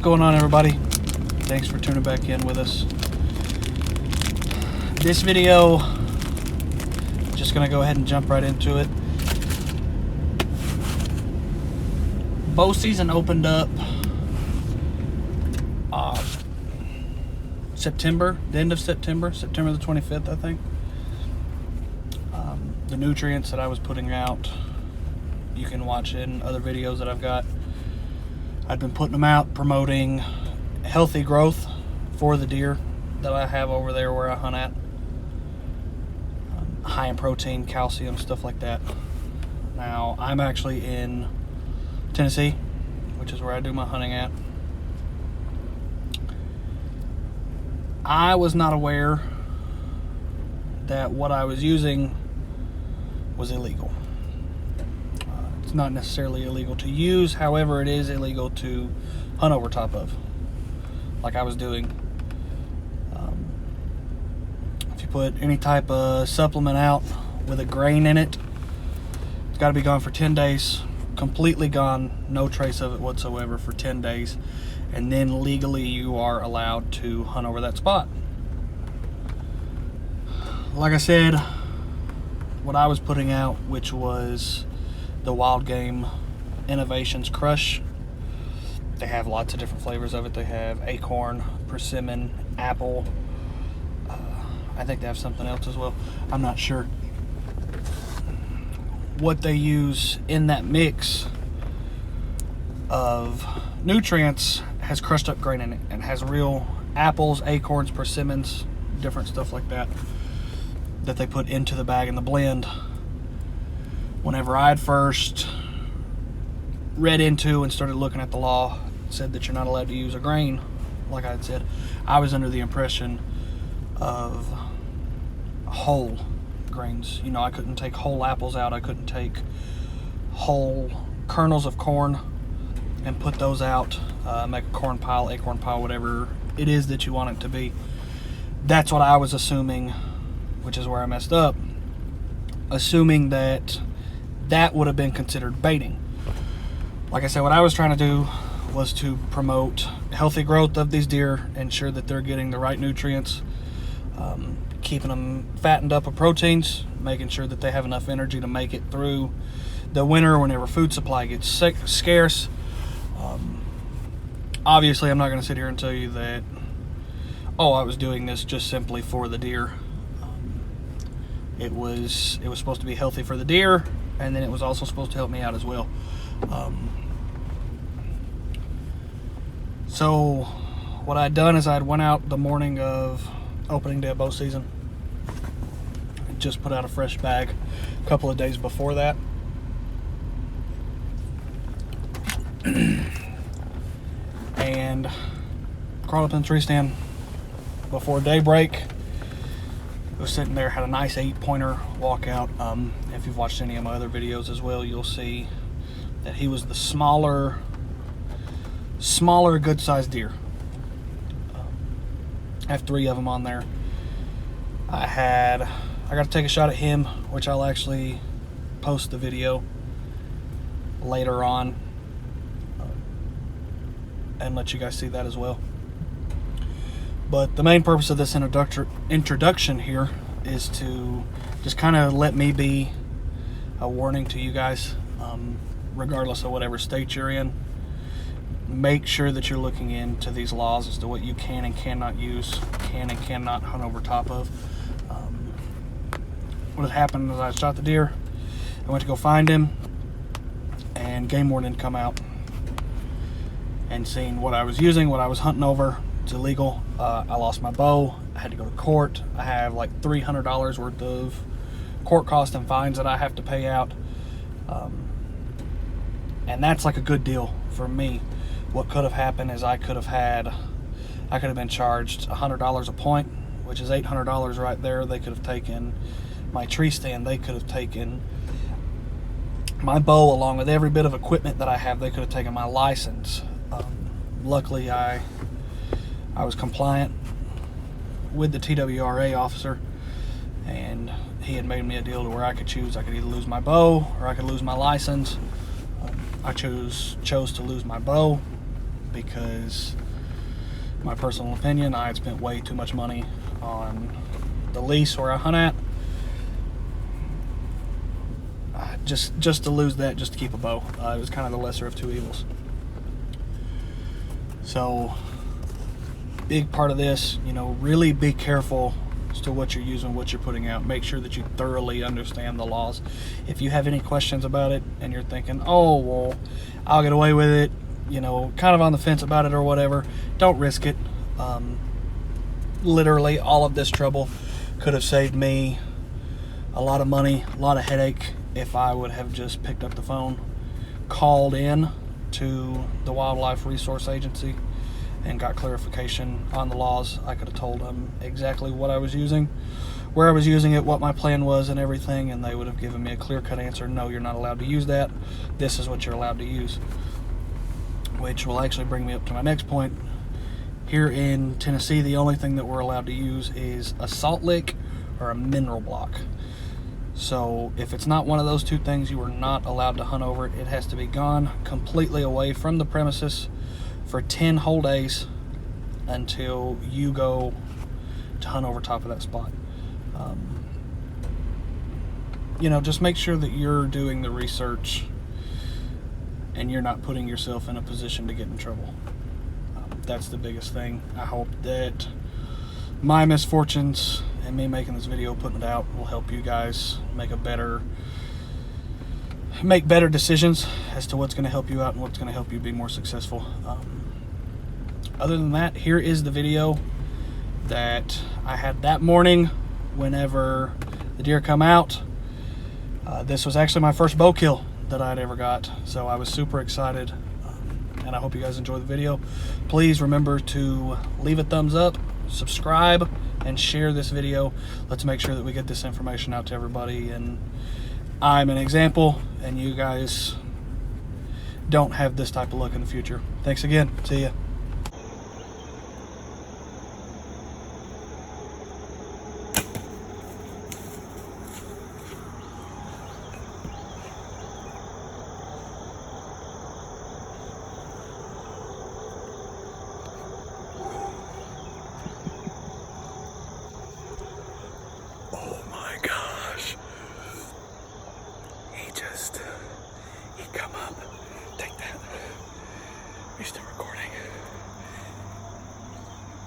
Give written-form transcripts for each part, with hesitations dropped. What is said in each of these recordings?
going on, everybody? Thanks for tuning back in with us. This video, just gonna go ahead and jump right into it. Bow season opened up September, the end of September the 25th, I think. The nutrients that I was putting out, you can watch in other videos that I've got. I've been putting them out, promoting healthy growth for the deer that I have over there where I hunt at. High in protein, calcium, stuff like that. Now, I'm actually in Tennessee, which is where I do my hunting at. I was not aware that what I was using was illegal. It's not necessarily illegal to use, however, it is illegal to hunt over top of, like I was doing. If you put any type of supplement out with a grain in it, it's got to be gone for 10 days, completely gone, no trace of it whatsoever for 10 days, and then legally you are allowed to hunt over that spot. Like I said, what I was putting out, which was the Wild Game Innovations Crush. They have lots of different flavors of it. They have acorn, persimmon, apple. I think they have something else as well. I'm not sure. What they use in that mix of nutrients has crushed up grain in it and has real apples, acorns, persimmons, different stuff like that they put into the bag in the blend. Whenever I had first read into and started looking at the law, it said that you're not allowed to use a grain, like I had said, I was under the impression of whole grains. You know, I couldn't take whole apples out, I couldn't take whole kernels of corn and put those out, make a corn pile, acorn pile, whatever it is that you want it to be. That's what I was assuming, which is where I messed up, assuming that would have been considered baiting. Like I said, what I was trying to do was to promote healthy growth of these deer, ensure that they're getting the right nutrients, keeping them fattened up with proteins, making sure that they have enough energy to make it through the winter whenever food supply gets scarce. Obviously, I'm not going to sit here and tell you that, oh, I was doing this just simply for the deer. It was supposed to be healthy for the deer, and then it was also supposed to help me out as well. So what I'd done is I'd went out the morning of opening day of bow season, just put out a fresh bag a couple of days before that. And crawled up in the tree stand before daybreak. Was sitting there, had a nice 8-pointer walkout. If you've watched any of my other videos as well, you'll see that he was the smaller good-sized deer. I have 3 of them on there. I got to take a shot at him, which I'll actually post the video later on and let you guys see that as well. But the main purpose of this introduction here is to just kind of let me be a warning to you guys, regardless of whatever state you're in. Make sure that you're looking into these laws as to what you can and cannot use, can and cannot hunt over top of. What had happened is I shot the deer, I went to go find him, and game warden come out and seen what I was using, what I was hunting over. It's illegal. I lost my bow. I had to go to court. I have like $300 worth of court costs and fines that I have to pay out. And that's like a good deal for me. What could have happened is I could have been charged $100 a point, which is $800 right there. They could have taken my tree stand. They could have taken my bow along with every bit of equipment that I have. They could have taken my license. Luckily, I was compliant with the TWRA officer, and he had made me a deal to where I could choose. I could either lose my bow or I could lose my license. I chose to lose my bow because, my personal opinion, I had spent way too much money on the lease where I hunt at. Just to lose that, just to keep a bow. It was kind of the lesser of two evils. So, big part of this, you know, really be careful as to what you're using, what you're putting out. Make sure that you thoroughly understand the laws. If you have any questions about it and you're thinking, oh, well, I'll get away with it, you know, kind of on the fence about it or whatever, don't risk it. Literally, all of this trouble could have saved me a lot of money, a lot of headache, if I would have just picked up the phone, called in to the Wildlife Resource Agency, and got clarification on the laws. I could have told them exactly what I was using, where I was using it, what my plan was, and everything, and they would have given me a clear-cut answer. No, you're not allowed to use that. This is what you're allowed to use. Which will actually bring me up to my next point. Here in Tennessee, the only thing that we're allowed to use is a salt lick or a mineral block. So if it's not one of those two things, you are not allowed to hunt over it. It has to be gone completely away from the premises for 10 whole days until you go to hunt over top of that spot. You know, just make sure that you're doing the research and you're not putting yourself in a position to get in trouble. That's the biggest thing. I hope that my misfortunes and me making this video, putting it out, will help you guys make better decisions as to what's going to help you out and what's going to help you be more successful. Other than that, here is the video that I had that morning whenever the deer come out. This was actually my first bow kill that I'd ever got, so I was super excited, and I hope you guys enjoy the video. Please remember to leave a thumbs up, subscribe, and share this video. Let's make sure that we get this information out to everybody, and I'm an example, and you guys don't have this type of luck in the future. Thanks again. See ya. He come up, take that. Are you still recording?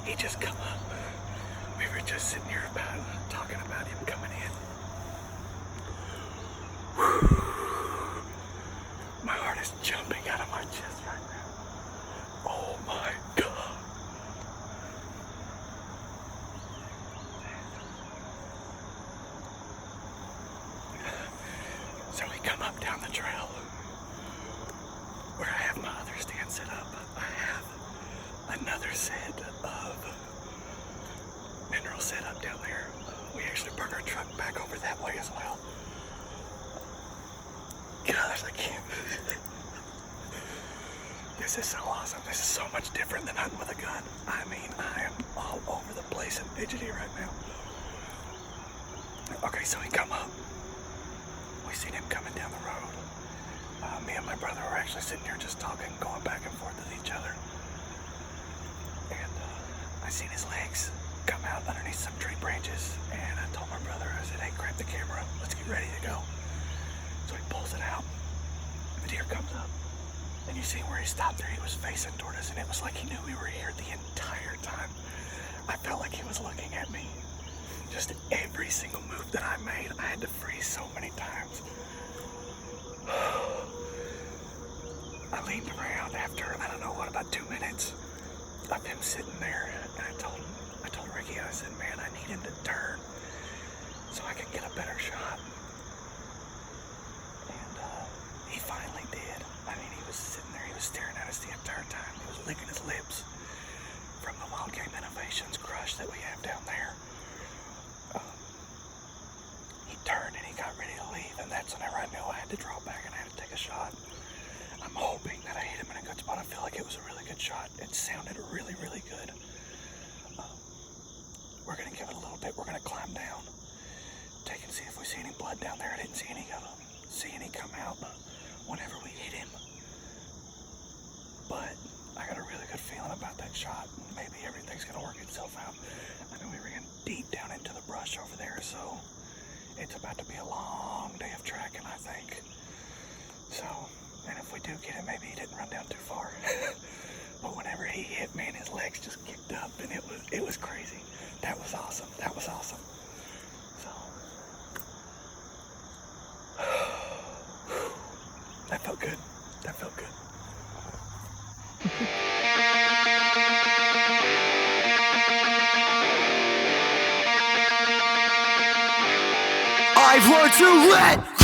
He just come up. We were just sitting here talking about him coming in. Whew. My heart is jumping out of my chest right now. Oh my God. So we come up down the trail where I have my other stand set up. I have another set of mineral set up down there. We actually brought our truck back over that way as well. Gosh, I can't. This is so awesome. This is so much different than hunting with a gun. I mean, I am all over the place and fidgety right now. Okay, so he come up. We seen him coming down the road. Me and my brother were actually sitting here just talking, going back and forth with each other. And I seen his legs come out underneath some tree branches. And I told my brother, I said, hey, grab the camera. Let's get ready to go. So he pulls it out. The deer comes up. And you see where he stopped there, he was facing toward us. And it was like he knew we were here the entire time. I felt like he was looking at me. Just every single move that I made, I had to freeze so many times. I leaned around after, I don't know what, about 2 minutes of him sitting there, and I told Ricky, I said, man, I need him to turn so I can get a better shot. And he finally did. I mean, he was sitting there, he was staring at us the entire time. He was licking his lips from the Wild Game Innovations crush that we have down there. He turned and he got ready to leave, and that's whenever I knew I had to draw back and I had to take a shot. I'm hoping that I hit him in a good spot. I feel like it was a really good shot. It sounded really, really good. We're going to give it a little bit. We're going to climb down, take and see if we see any blood down there. I didn't see any of them. See any come out whenever we hit him. But I got a really good feeling about that shot. Maybe everything's gonna work itself out. I know we ran deep down into the brush over there, so it's about to be a long day of tracking, I think. So, and if we do get him, maybe he didn't run down too far. But whenever he hit, man, his legs just kicked up, and it was crazy. That was awesome. That was awesome. So, that felt good. That felt good. I've learned to let